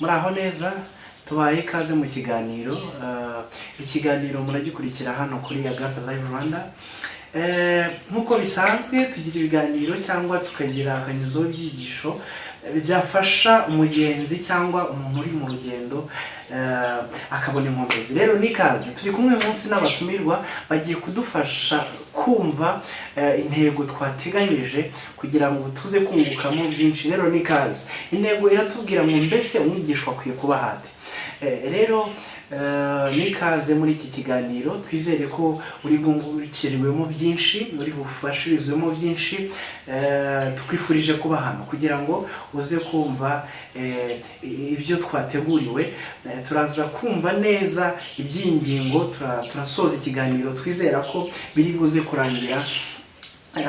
muraho neza tubaye ikaze mu kiganiro ikiganiro muragikurikira hano kuri Agape Live Rwanda. Nkuko bisanzwe tugira ibiganiro cyangwa tukagira akanyuzo byigisho byafasha umugenzi cyangwa umuntu uri mu rugendo akabona inkomezi. Rero nikaze turi kumwe umunsi n'abatumirwa bagiye kudufasha kumva intego twateganyije kugira ngo tuze kungukamo byinshi. Rero nikaze, intego iratubwira ngo mbese umwigishwa akwiye kuba hate. Rero nikaze muri iki kiganiro, twizere ko uri bwungukirwemo byinshi, uri bufashirizwemo byinshi. Twifurije kuba hano kugira ngo uze kumva ibyo twateguriwe. Turaza kumva neza iby'ingingo, turasoza ikiganiro twizera ko biri buze kurangira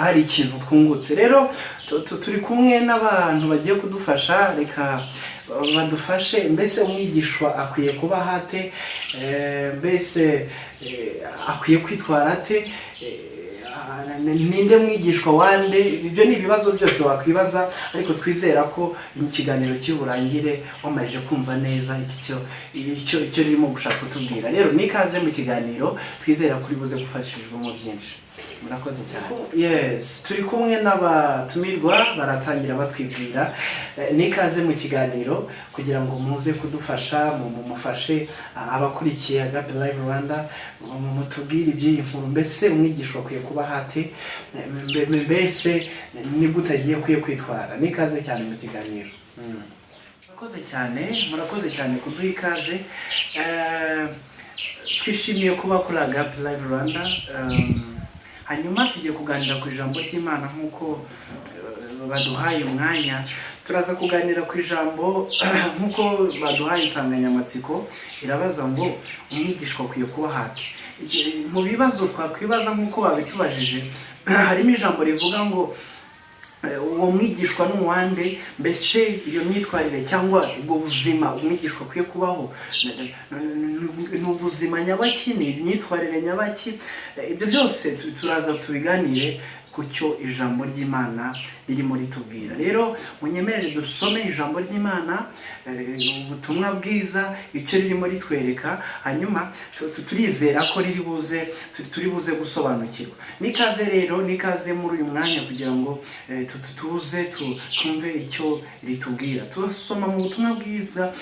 hari ikintu twungutse. Rero turi kumwe n'abantu bagiye kudufasha, reka badufashe. Mbese umwigishwa akwiye kuba hate, mbese akwiye kwitwara ate, ninde mwigishwa wande? Ibyo ni ibibazo byose wakwibaza, ariko twizera ko ikiganiro cy'uburangire wamaje kumva neza icyo ririmo gushaka kutubwira. Rero nikaze mu kiganiro, twizera kuri buze gufashishwamo byinshi. Murakoze cyane. Yes, turi kumwe n'abatumirwa baratangira batwibwira. Nikaze mu kiganiro kugira ngo muze kudufasha, mumufashe abakurikiye Agape Live Rwanda, mutubwire iby'iyi nkuru. Mbese umwigishwa akwiye kuba hate, mbese ni gute agiye kwitwara? Nikaze cyane mu kiganiro. Murakoze cyane kuduha ikaze. Twishimiye kuba kuri Agape Live Rwanda. Hanyuma tugiye kuganira ku ijambo ry'Imana nk'uko baduhaye umwanya. Turaza kuganira ku ijambo nk'uko baduhaye insanganyamatsiko irabaza ngo umwigishwa akwiye kuba hate. Mu bibazo twakwibaza nk'uko babitubajije, harimo ijambo rivuga ngo uwo mwigishwa n'uwande, mbese iyo myitwarire cyangwa ubwo buzima umwigishwa akwiye kubaho ni ubuzima nyabaki, ni imyitwarire nyabaki. Ibyo byose turaza tubiganire ku cyo ijambo ry'Imana ririmo ritubwira. Rero munyemerere dusome ijambo ry'Imana, ubutumwa bwiza, icyo ririmo ritwereka, hanyuma turizera ko turi buze gusobanukirwa. Nikaze rero, nikaze muri uyu mwanya kugira ngo tuze twumve icyo ritubwira. Turasoma mu butumwa bwiza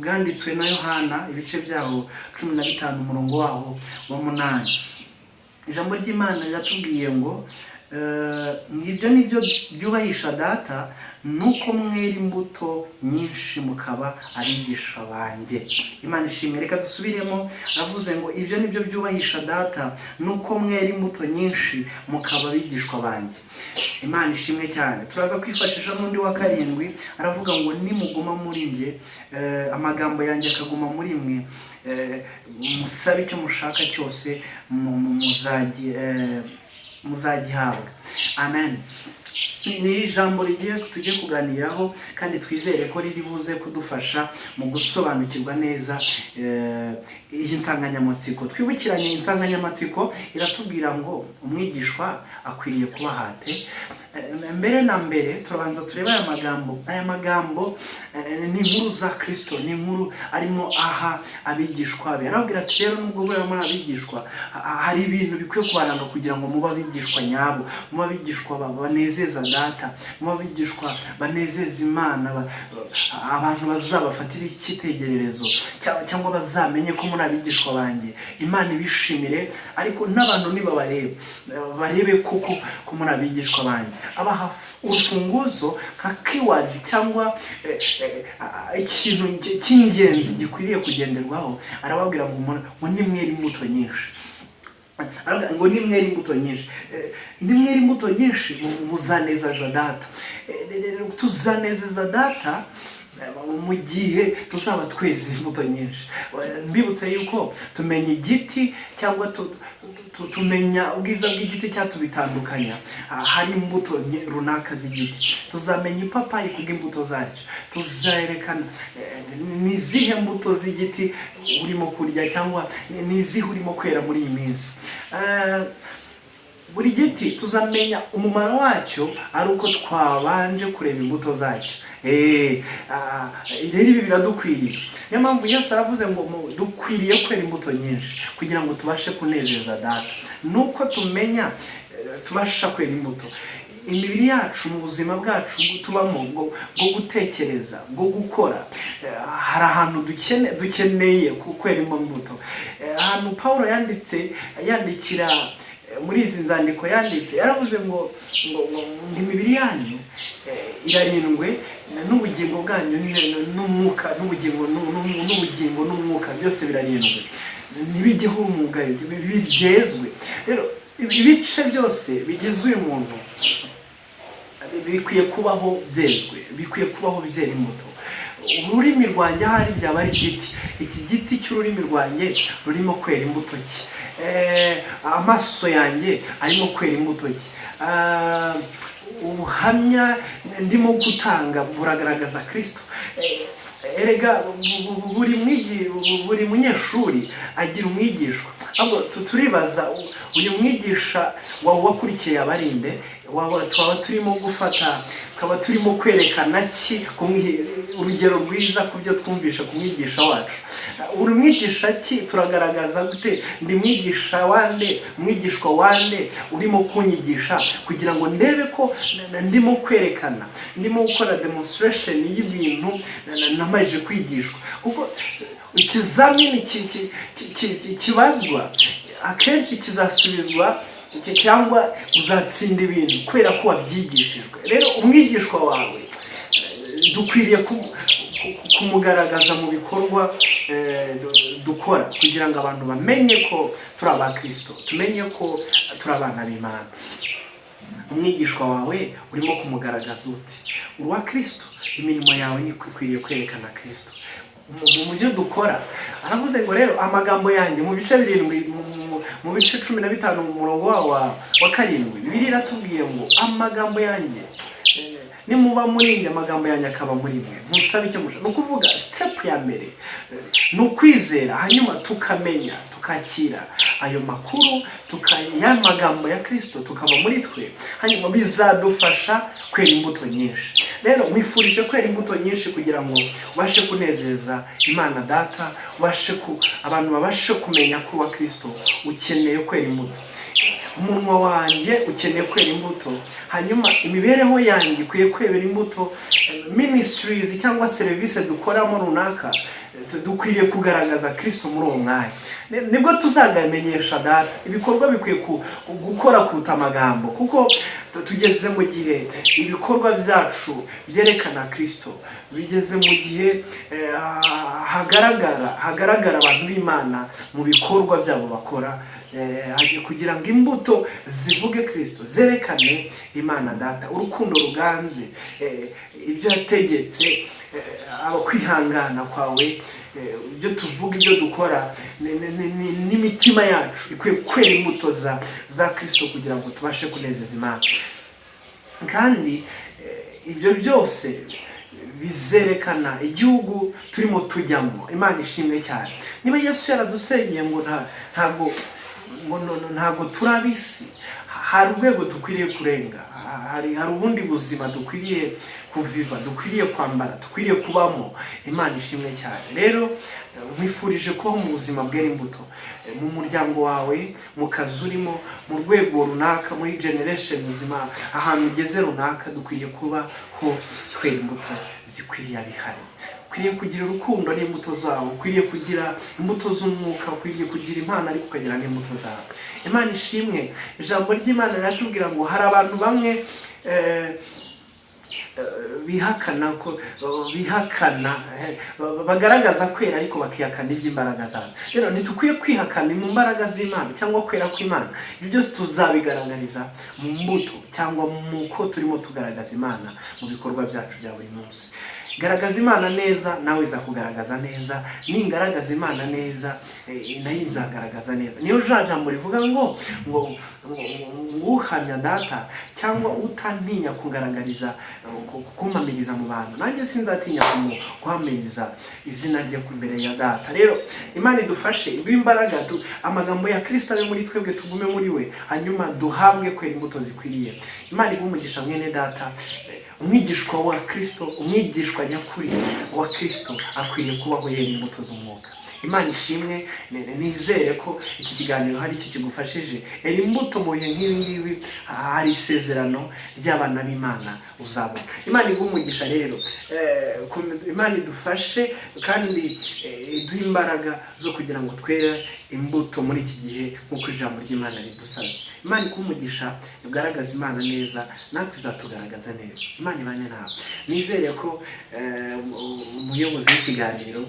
bwanditswe na Yohana, ibice byaho 15 umurongo waho wa 8. Ijambo ry'Imana riratubwiye ngo ngibyo nibyo byubahisha Data, nuko mwera imbuto nyinshi mukaba abigisha banjye. Imana ishimwe. Reka dusubiremo, avuze ngo ibyo nibyo byubahisha Data, nuko mwera imbuto nyinshi mukaba abigishwa banjye. Imana ishimwe cyane. Turaza kwifashisha n'undi wa 7, aravuga ngo nimuguma muri njye, amagambo yanjye akaguma muri mwe, musabe icyo mushaka cyose muzagihabwa. Amen. Ni ijambo tujye kuganiraho, kandi twizere ko riri buze kudufasha mu gusobanukirwa neza iyi nsanganyamatsiko. Twibukiranye insanganyamatsiko iratubwira ngo umwigishwa akwiriye kuba hate. Mbere na mbere turabanza tureba aya magambo ni inkuru za Kristo, ni inkuru arimo aha abigishwa be. Arabwira ati rero nubwo bari muri abigishwa, hari ibintu bikwiye kubaranga kugira ngo mube abigishwa nyabo, mube abigishwa banezeza Data, mube abigishwa banezeza Imana, abantu bazabafatira icyitegererezo cyangwa bazamenye ko muri abigishwa banjye, Imana ibishimire, ariko n'abantu barebe koko ko muri abigishwa banjye. Abaha urufunguzo nka keyword cyangwa ikintu cy'ingenzi gikwiriye kugenderwaho. Arababwira ngo nimwera imbuto nyinshi. Ngo nimwera imbuto nyinshi. Nimwera imbuto nyinshi muzanezeza Data. Tuzanezeza Data mu gihe tuzaba tweze imbuto nyinshi. Mbibutse yuko tumenya igiti cyangwa tumenya ubwiza bw'igiti cyatubitandukanya. Hari imbuto runaka z'igiti. Tuzamenya ipapayi kubw'imbuto zacyo. Tuzayerekana nizihe mbuto z'igiti urimo kurya cyangwa nizihe urimo kwera muri iyi minsi. buri giti tuzamenya umumaro wacyo ari uko twabanje kureba imbuto zacyo. rero ibi biradukwiriye. Niyo mpamvu Yesu aravuze ngo dukwiriye kwera imbuto nyinshi kugira ngo tubashe kunezeza Data. Nuko tumenya tubasha kwera imbuto. Imibiri yacu mu buzima bwacu tubamo bwo gutekereza, bwo gukora, hari ahantu dukeneye kwera imbuto. Ahantu Pawulo yandikira muri izi nzandiko yanditse yaravuze ngo imibiri yanyu irarindwe n'ubugingo bwanyu n'umwuka, n'ubugingo n'umwuka byose birarindwe, ntibijyeho umugayo, byezwe. Rero ibice byose bigize uyu muntu bikwiye kubaho byezwe, bikwiye kubaho byera imbuto. Ururimi rwanjye ahari byaba ari igiti, iki giti cy'ururimi rwanjye rurimo kwera imbuto ki? Amaso yanjye arimo kwera imbuto ki? Ubuhamya ndimo gutanga buragaragaza Kristo. Erega buri munyeshuri agira umwigishwa. Ahubwo turibaza uyu mwigisha wakurikiye abarinde, twaba turimo gufata, twaba turimo kwerekana ki urugero rwiza ku byo twumvisha ku mwigisha wacu. Uri mwigisha ki? Turagaragaza gute ndi mwigisha wande, mwigishwa wande urimo kunyigisha, kugira ngo ndebe ko ndimo kwerekana, ndimo gukora demonstration y'ibintu namaje kwigishwa. Kuko ikizamini kibazwa akenshi kizasubizwa cyangwa uzatsinda ibintu kubera ko wabyigishijwe. Rero umwigishwa wawe dukwiriye kumugaragaza mu bikorwa dukora, kugira ngo abantu bamenye ko turi abakristo, tumenye ko turi abana b'Imana. Umwigishwa wawe urimo kumugaragaza ute? Uri wa Kristo, imirimo yawe ni ikwiriye kwerekana Kristo mu byo dukora. Aravuze ngo rero amagambo yanjye mu bice 7 mu bice 15 mu murongo wa 7 Bibiliya iratubwiye ngo amagambo yanjye nimuba muri njye, amagambo yanjye akaba muri mwe, musabe icyo mushaka. No kuvuga step ya mbere ni ukwizera, hanyuma tukamenya, tukakira ayo makuru, ya magambo ya Kristo tukaba muri twe, hanyuma bizadufasha kwera imbuto nyinshi. Rero mwifurije kwera imbuto nyinshi kugira ngo ubashe kunezeza Imana Data, abantu babashe kumenya ko wa Kristo ukeneye kwera imbuto. Umunwa wanjye ukeneye kwera imbuto, hanyuma imibereho yanjye ikwiye kwera imbuto. Ministries cyangwa service dukoramo runaka dukwiriye kugaragaza Kristo muri uwo mwanya. Nibwo tuzagamenyesha Data. Ibikorwa bikwiye gukora kuruta amagambo, kuko tugeze mu gihe ibikorwa byacu byerekana Kristo. Bigeze mu gihe hagaragara abantu b'Imana mu bikorwa byabo bakora, kugira ngo imbuto zivuge Kristo, zerekane Imana Data, urukundo ruganze, ibyo yategetse, abakwihangana kwawe, ibyo tuvuga, ibyo dukora, n'imitima yacu ikwiye kwera imbuto za Kristo kugira ngo tubashe kunezeza Imana. Kandi ibyo byose bizerekana igihugu turimo tujyamo. Imana ishimwe cyane. Niba Yesu yaradusengeye ngo ntago turabisi, hari urwego dukwiriye kurenga, hari ubundi buzima dukwiriye kuviva, dukwiriye kwambara, dukwiriye kubamo. Imana ishimwe cyane. Rero mwifurije kubaho mu buzima bwera imbuto, mu muryango wawe, mu kazi urimo, mu rwego runaka, muri generation uzima, ahantu ugeze runaka, dukwiriye kubaho twera imbuto zikwiriye abihari. Ukwiriye kugira urukundo n'imbuto zawe, ukwiriye kugira imbuto z'umwuka, ukwiriye kugira impano ariko ukagira n'imbuto zawe. Imana ishimwe. Ijambo ry'Imana riratubwira ngo hari abantu bamwe bihakana bagaragaza kwera ariko bakihakana iby'imbaraga zabo. Rero ntitukwiye kwihakana mu mbaraga z'Imana cyangwa kwera kw'Imana. Ibyo byose tuzabigaragariza mu mbuto cyangwa mu ko turimo tugaragaza Imana mu bikorwa byacu bya buri munsi. Garagaza Imana neza, nawe izakugaragaza neza. Ningaragaza Imana neza, nayo izagaragaza neza. Niyo jambo rivuga ngo uhamya Data cyangwa utantinya kugaragariza, kumpamiriza mu bantu, nanjye sinzatinya kuhamiriza izina rye imbere ya Data. Rero Imana idufashe, iduhe imbaraga, amagambo ya Kristo abe muri twebwe, tugume muri we, hanyuma duhabwe kwera imbuto zikwiriye. Imana iguhe umugisha mwene Data. umwigishwa wa Kristo, umwigishwa nyakuri wa Kristo akwiriye kubaho yera imbuto z'umwuka. Imana ishimwe. Nizere ko iki kiganiro hari icyo kigufashije. Era imbuto mu bihe nk'ibi ngibi, hari isezerano ry'abana b'Imana uzabona. Imana iguhe umugisha rero, Imana idufashe kandi iduhe imbaraga zo kugira ngo twere imbuto muri iki gihe nk'uko ijambo ry'Imana ridusabye. Imana iguhe umugisha, ugaragaza Imana neza, natwe izatugaragaza neza. Imana ibane nawe. Nizere ko umuyobozi w'ikiganiro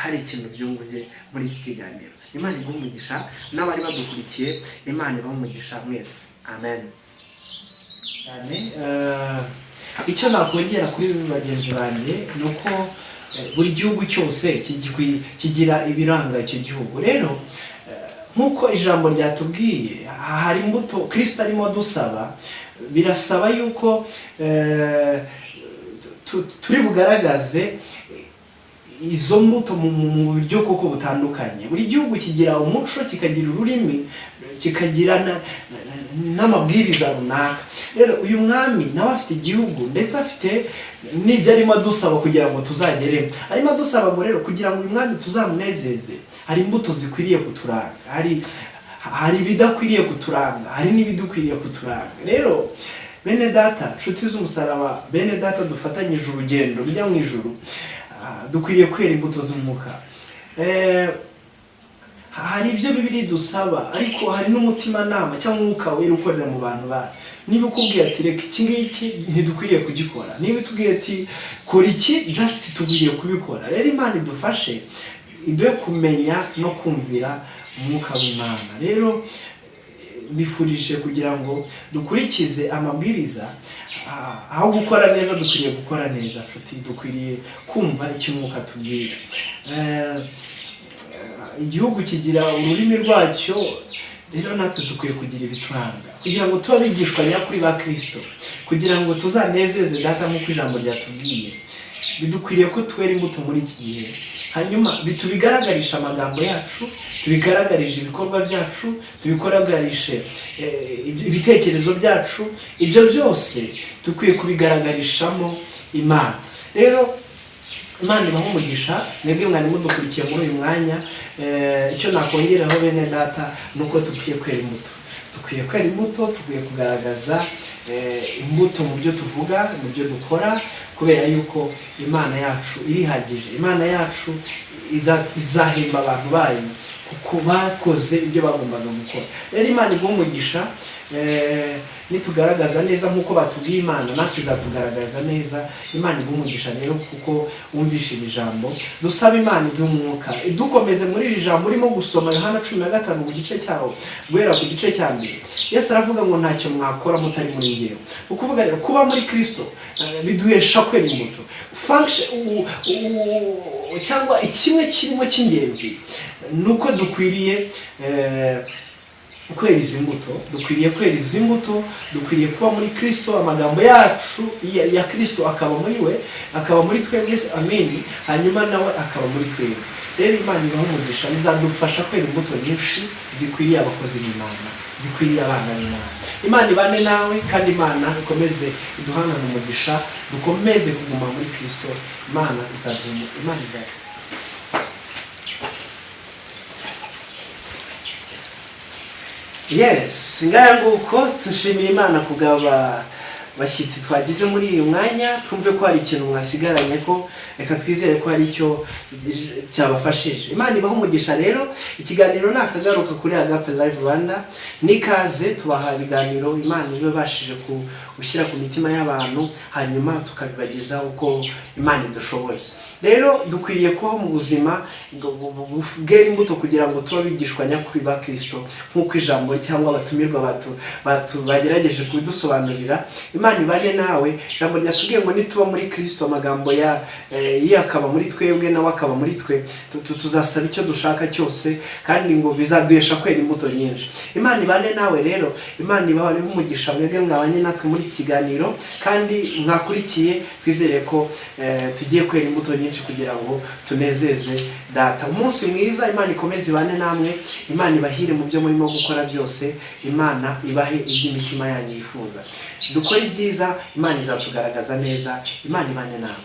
hari ikintu byunguye muri iki kiganiro. Imana iguhe umugisha, n'abari badukurikiye Imana ibahe umugisha mwese. Amen. Icyo nakongera kuri bagenzi banjye ni uko buri gihugu cyose kigira ibiranga icyo gihugu. Rero nk'uko ijambo ryatubwiye, hari imbuto Kristo arimo dusaba, birasaba yuko turi bugaragaze izo mbuto mu buryo koko butandukanye. Buri gihugu kigira umuco, kikagira ururimi, kikagira n'amabwiriza runaka. Rero uyu mwami nawe afite igihugu ndetse afite n'ibyo arimo adusaba kugira ngo tuzageremo. Arimo adusaba ngo rero kugira ngo uyu mwami tuzamunezeze, hari imbuto zikwiriye kuturanga, hari ibidakwiriye kuturanga, hari n'ibidukwiriye kuturanga. Rero bene data, nshuti z'umusaraba, bene data dufatanyije urugendo rujya mu ijuru, dukwiriye kwera imbuto z'umwuka. Hari ibyo Bibiliya dusaba, ariko hari n'umutimanama cyangwa umwuka wera ukorera mu bantu bayo. Niba ukubwiye ati reka iki ngiki ntidukwiriye kugikora, niba utubwiye ati kora iki, just tukwiriye kubikora. Rero Imana idufashe, iduhe kumenya no kumvira umwuka w'Imana. Rero bifurije kugira ngo dukurikize amabwiriza, aho gukora neza dukwiriye gukora neza. Nshuti, dukwiriye kumva icyo umwuka tubwira. Igihugu kigira ururimi rwacyo, rero natwe dukwiye kugira ibituranga kugira ngo tube abigishwa nyakuri ba Kristo, kugira ngo tuzanezeze Data nk'uko ijambo ryatubwiye. Bidukwiriye ko twera imbuto muri iki gihe, hanyuma tubigaragarisha amagambo yacu, tubigaragarisha ibikorwa byacu, tubigaragarishe ibitekerezo byacu. Ibyo byose dukwiye kubigaragarishamwo Imana. Rero Imana ibahe umugisha, mwebwe mwari mudukurikiye muri uyu mwanya. Icyo nakongeraho bene data ni uko dukwiye kwera imbuto. Dukwiye kwera imbuto, dukwiye kugaragaza imbuto mu byo tuvuga, mu byo dukora, kubera yuko Imana yacu irihagije. Imana yacu izahemba abantu bayo kuko bakoze ibyo bagombaga gukora. Rero Imana iguhe umugisha, nitugaragaza neza nk'uko batubwiye Imana, natwe izatugaragaza neza. Imana iguhe umugisha rero kuko wumvishe iri jambo. Dusaba Imana iduhe umwuka, dukomeze muri iri jambo urimo gusoma Yohana 15 mu gice cyawo guhera ku gice cya mbere. Yesu aravuga ngo ntacyo mwakora mutari muri njyewe. Ukuvuga rero kuba muri Kristo biduhesha kwera imbuto. Cyangwa ikimwe kirimo cy'ingenzi nuko dukwiriye kwera izi mbuto, dukwiriye kwera izi mbuto, dukwiriye kuba muri Kristo, amagambo yacu ya Kristo akaba muri we, akaba muri twebwe, amen, hanyuma nawe akaba muri twebwe. Rero Imana ibahe umugisha, bizadufasha kwera imbuto nyinshi zikwiriye abakozi b'Imana, zikwiriye abana b'Imana. Imana ibane nawe, kandi Imana ikomeze iduhanane umugisha, dukomeze kuguma muri Kristo. Imana izaduha, Imana izaduha. Yes, ngaya nguko dushimiye Imana kugaba bashyitsi twagize muri uyu mwanya. Twumve ko hari ikintu mwasigaranye, ko reka twizere ko hari icyo cyabafashije. Imana ibahe umugisha. Rero ikiganiro nakagaruka kuri Agape Live Rwanda, nikaze tubaha ibiganiro Imana ibashije gushyira ku mitima y'abantu, hanyuma tukabibageza uko Imana idushoboye. Rero dukwiriye kuba mu buzima bwera imbuto kugira ngo tuba bigishwa nyakuri ba Kristo, nk'uko ijambo cyangwa abatumirwa bagerageje kudusobanurira. Imana ibane nawe. Ijambo ryatubwiye ngo nituba muri Kristo, amagambo akaba muri twebwe nawe akaba muri twe, tuzasaba icyo dushaka cyose, kandi ngo bizaduhesha kwera imbuto nyinshi. Imana ibane nawe. Rero Imana ibahe umugisha mwebwe mwabanye natwe muri iki kiganiro, kandi mwakurikiye. Twizere ko tugiye kwera imbuto nyinshi kugira ngo tunezeze Data. Umunsi mwiza. Imana ikomeze ibane namwe. Imana ibahire mu byo murimo gukora byose. Imana ibahe iby'imitima yanyu yifuza. dukore ibyiza, Imana izatugaragaza neza. Imana ibane nawe.